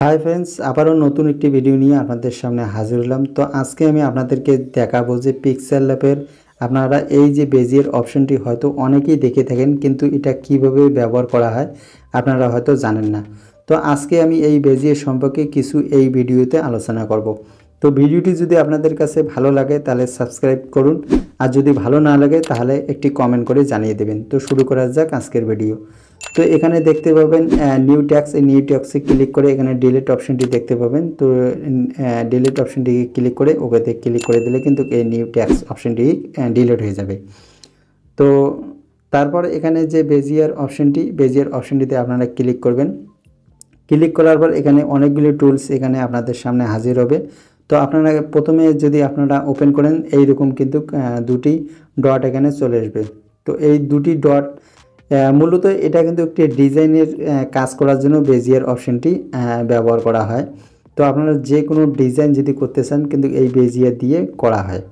Hi friends, আবারও নতুন একটি ভিডিও নিয়ে আপনাদের সামনে হাজির হলাম। তো আজকে আমি আপনাদেরকে দেখাবো যে পিক্সেল ল্যাবের আপনারা এই যে বেজিয়ার অপশনটি হয়তো অনেকেই দেখে থাকেন, কিন্তু এটা কিভাবে ব্যবহার করা হয় আপনারা হয়তো জানেন না। তো আজকে আমি এই বেজিয়ার সম্পর্কে কিছু এই ভিডিওতে আলোচনা করব। তো ভিডিওটি যদি আপনাদের কাছে ভালো লাগে তাহলে সাবস্ক্রাইব করুন, আর যদি ভালো না লাগে তাহলে একটি কমেন্ট করে জানিয়ে দেবেন। তো শুরু করা যাক আজকের ভিডিও। তো এখানে দেখতে পাবেন নিউ ট্যাক্স, এই নিউ ট্যাক্সে ক্লিক করে এখানে ডিলিট অপশনটি দেখতে পাবেন। তো ডিলিট অপশনটি ক্লিক করে ওকেতে ক্লিক করে দিলে কিন্তু এই নিউ ট্যাক্স অপশনটি ডিলিট হয়ে যাবে। তো তারপর এখানে যে বেজিয়ার অপশনটিতে আপনারা ক্লিক করবেন। ক্লিক করার পর এখানে অনেকগুলি টুলস এখানে আপনাদের সামনে হাজির হবে। তো আপনারা প্রথমে যদি আপনারা ওপেন করেন এইরকম কিন্তু দুটি ডট এখানে চলে আসবে। তো এই দুটি ডট মূলত এটা কিন্তু একটি ডিজাইনের কাজ করার জন্য বেজিয়ার অপশনটি ব্যবহার করা হয়। তো আপনারা যে কোনো ডিজাইন যদি করতে চান কিন্তু এই বেজিয়ার দিয়ে করা হয়।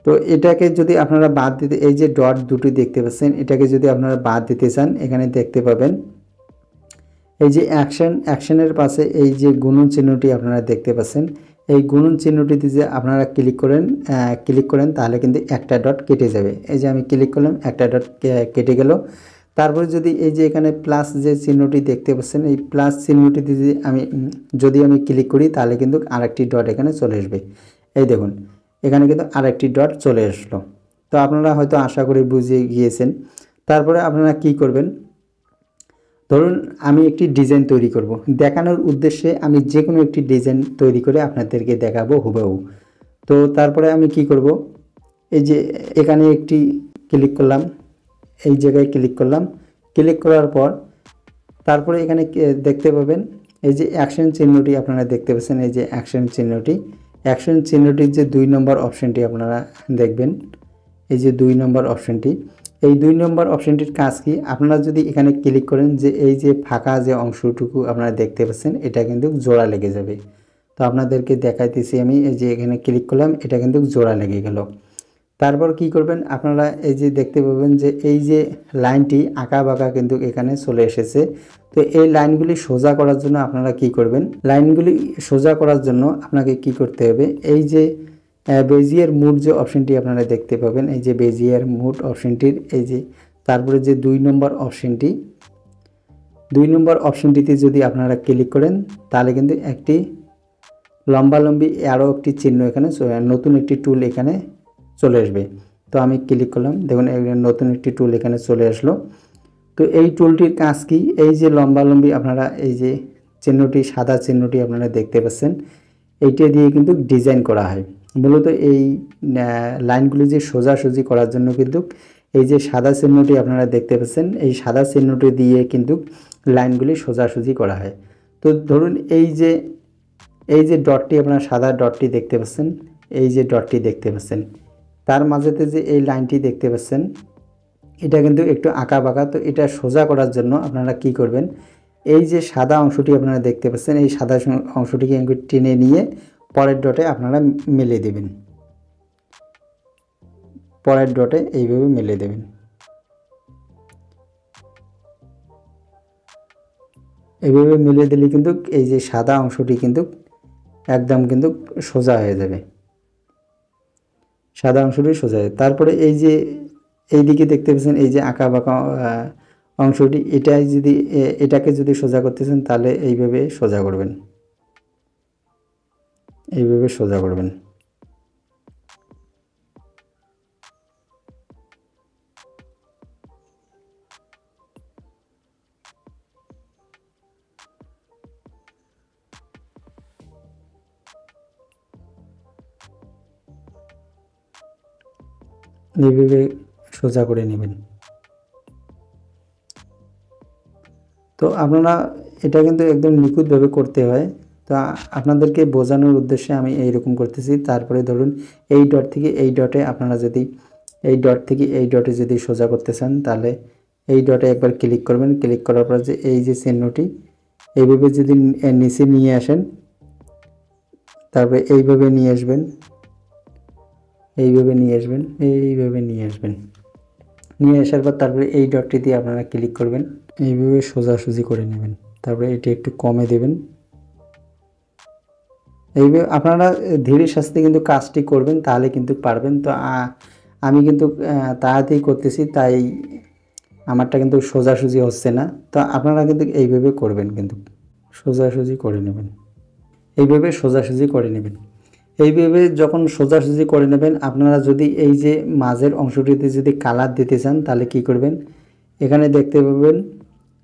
তো এটাকে যদি আপনারা বাদ দিতে, এই যে ডট দুটি দেখতে পাচ্ছেন, এটাকে যদি আপনারা বাদ দিতে চান এখানে দেখতে পাবেন এই যে অ্যাকশনের পাশে এই যে গুণন চিহ্নটি আপনারা দেখতে পাচ্ছেন। এই গুণন চিহ্নটিতে যে আপনারা ক্লিক করেন তাহলে কিন্তু একটা ডট কেটে যাবে। এই যে আমি ক্লিক করলাম, একটা ডট কেটে গেল। তারপরে যদি এই যে এখানে প্লাস যে চিহ্নটি দেখতে পাচ্ছেন, এই প্লাস চিহ্নটিতে যদি আমি ক্লিক করি তাহলে কিন্তু আরেকটি ডট এখানে চলে আসবে। এই দেখুন এখানে কিন্তু আরেকটি ডট চলে আসলো। তো আপনারা হয়তো আশা করি বুঝে গিয়েছেন। তারপরে আপনারা কি করবেন, ধরুন আমি একটি ডিজাইন তৈরি করব, দেখানোর উদ্দেশ্যে আমি যে কোনো একটি ডিজাইন তৈরি করে আপনাদেরকে দেখাবো হুবহু। তো তারপরে আমি কি করব, এই যে এখানে একটি ক্লিক করলাম, এই জায়গায় ক্লিক করলাম। ক্লিক করার পর তারপরে এখানে দেখতে পাবেন এই যে অ্যাকশন চিহ্নটি আপনারা দেখতে পাচ্ছেন। এই যে অ্যাকশন চিহ্নটির যে 2 নম্বর অপশনটি আপনারা দেখবেন, এই যে 2 নম্বর অপশনটি, এই 2 নম্বর অপশনটির কাজ কি, আপনারা যদি এখানে ক্লিক করেন যে এই যে ফাঁকা যে অংশটুকু আপনারা দেখতে পাচ্ছেন এটা কিন্তু জোড়া লেগে যাবে। তো আপনাদেরকে দেখাইতেছি আমি, এই যে এখানে ক্লিক করলাম, এটা কিন্তু জোড়া লেগে গেল। তারপর কি করবেন, আপনারা এই যে দেখতে পাবেন যে এই যে লাইনটি আঁকা বাঁকা কিন্তু এখানে চলে এসেছে। তো এই লাইনগুলি সোজা করার জন্য আপনারা কি করবেন, লাইনগুলি সোজা করার জন্য আপনাকে কি করতে হবে, এই যে বেজিয়ার মুড যে অপশনটি আপনারা দেখতে পাবেন, এই যে বেজিয়ার মুড অপশনটির এই যে তারপরে যে 2 নম্বর অপশনটিতে যদি আপনারা ক্লিক করেন তাহলে কিন্তু একটি লম্বালম্বি আরও একটি চিহ্ন এখানে নতুন একটি টুল এখানে চলে আসবে। তো আমি ক্লিক করলাম, দেখুন নতুন একটি টুল এখানে চলে আসলো। তো এই টুলটির কাজ কি, এই যে লম্বালম্বি আপনারা এই যে চিহ্নটি, সাদা চিহ্নটি আপনারা দেখতে পাচ্ছেন, এইটা দিয়ে কিন্তু ডিজাইন করা হয়। মূলত এই লাইনগুলি যে সোজাসুজি করার জন্য কিন্তু এই যে সাদা চিহ্নটি আপনারা দেখতে পাচ্ছেন, এই সাদা চিহ্নটি দিয়ে কিন্তু লাইনগুলি সোজাসুজি করা হয়। তো ধরুন এই যে ডটটি, আপনারা সাদা ডটটি দেখতে পাচ্ছেন, এই যে ডটটি দেখতে পাচ্ছেন, তার মাঝেতে যে এই লাইনটি দেখতে পাচ্ছেন এটা কিন্তু একটু আঁকা বাঁকা। তো এটা সোজা করার জন্য আপনারা কি করবেন, এই যে সাদা অংশটি আপনারা দেখতে পাচ্ছেন, এই সাদা অংশটিকে টেনে নিয়ে পরের ডটে আপনারা মেলে দেবেন, পরের ডটে এইভাবে মেলে দেবেন। এইভাবে মিলে দিলে কিন্তু এই যে সাদা অংশটি কিন্তু একদম কিন্তু সোজা হয়ে যাবে, সাদা অংশটি সোজা হয়ে। তারপরে এই যে এইদিকে দেখতে পাচ্ছেন এই যে আঁকা বাঁকা অংশটি, এটাকে যদি সোজা করতেছেন তাহলে এইভাবে সোজা করবেন, এইভাবে সোজা করবেন। এইভাবে সোজা করে নেবেন। তো আপনারা এটা কিন্তু একদম নিখুঁতভাবে করতে হয়। তো আপনাদেরকে বোঝানোর উদ্দেশ্যে আমি এইরকম করতেছি। তারপরে ধরুন এই ডট থেকে এই ডটে আপনারা যদি এই ডট থেকে এই ডটে যদি সোজা করতে চান তাহলে এই ডটে একবার ক্লিক করবেন। ক্লিক করার পর যে এই যে চিহ্নটি এইভাবে যদি নিচে নিয়ে আসেন, তারপরে এইভাবে নিয়ে আসবেন, এইভাবে নিয়ে আসবেন, এইভাবে নিয়ে আসবেন। নিয়ে আসার পর তারপরে এই ডটটি দিয়ে আপনারা ক্লিক করবেন, এইভাবে সোজাসুজি করে নেবেন। তারপরে এটি একটু কমে দেবেন। এইভাবে আপনারা ধীরে সুস্থে কিন্তু কাজটি করবেন, তাহলে কিন্তু পারবেন। তো আমি কিন্তু তাড়াতাড়ি করতেছি, তাই আমারটা কিন্তু সোজাসুজি হচ্ছে না। তো আপনারা কিন্তু এইভাবে করবেন, কিন্তু সোজাসুজি করে নেবেন, এইভাবে সোজাসুজি করে নেবেন। এইভাবে যখন সোজাসুজি করে নেবেন, আপনারা যদি এই যে মাঝের অংশটিতে যদি কালার দিতে চান, তাহলে কি করবেন, এখানে দেখতে পাবেন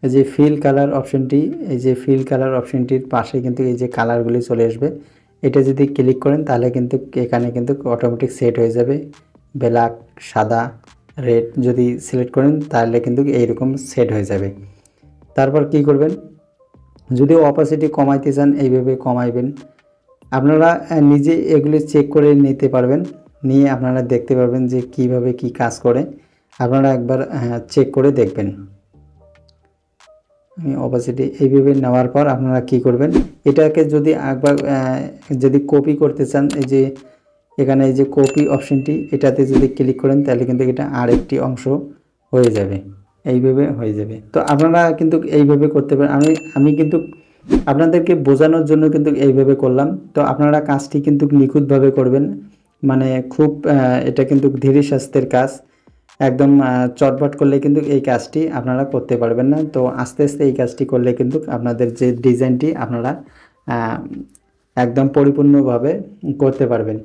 এই যে ফিল কালার অপশনটি, এই যে ফিল কালার অপশনটির পাশে কিন্তু এই যে কালারগুলি চলে আসবে। এটা যদি ক্লিক করেন তাহলে কিন্তু এখানে কিন্তু অটোমেটিক সেট হয়ে যাবে। ব্ল্যাক, সাদা, রেড যদি সিলেক্ট করেন তাহলে কিন্তু এইরকম সেট হয়ে যাবে। তারপর কি করবেন, যদি অপাসিটি কমাইতে চান এইভাবে কমাইবেন। আপনারা নিজে এগুলি চেক করে নিতে পারবেন, নিয়ে আপনারা দেখতে পারবেন যে কিভাবে কি কাজ করে। আপনারা একবার চেক করে দেখবেন। অপাসিটি এইভাবে নেওয়ার পর আপনারা কি করবেন, এটাকে যদি একবার যদি কপি করতে চান, এই যে এখানে এই যে কপি অপশনটি, এটাতে যদি ক্লিক করেন তাহলে কিন্তু এটা আরেকটি অংশ হয়ে যাবে, এইভাবে হয়ে যাবে। তো আপনারা কিন্তু এইভাবে করতে পারেন। আমি কিন্তু আপনাদেরকে বোঝানোর জন্য কিন্তু এইভাবে করলাম। তো আপনারা কাজটি কিন্তু নিখুঁতভাবে করবেন, মানে খুব এটা কিন্তু ধীরে সুস্থের কাজ। একদম চটপট করলে কিন্তু এই কাজটি আপনারা করতে পারবেন না। তো আস্তে আস্তে এই কাজটি করলে কিন্তু আপনাদের যে ডিজাইনটি আপনারা একদম পরিপূর্ণভাবে করতে পারবেন।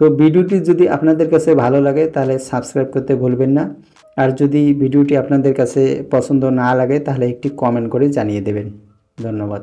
তো ভিডিওটি যদি আপনাদের কাছে ভালো লাগে তাহলে সাবস্ক্রাইব করতে ভুলবেন না। আর যদি ভিডিওটি আপনাদের কাছে পছন্দ না লাগে তাহলে একটি কমেন্ট করে জানিয়ে দেবেন। ধন্যবাদ।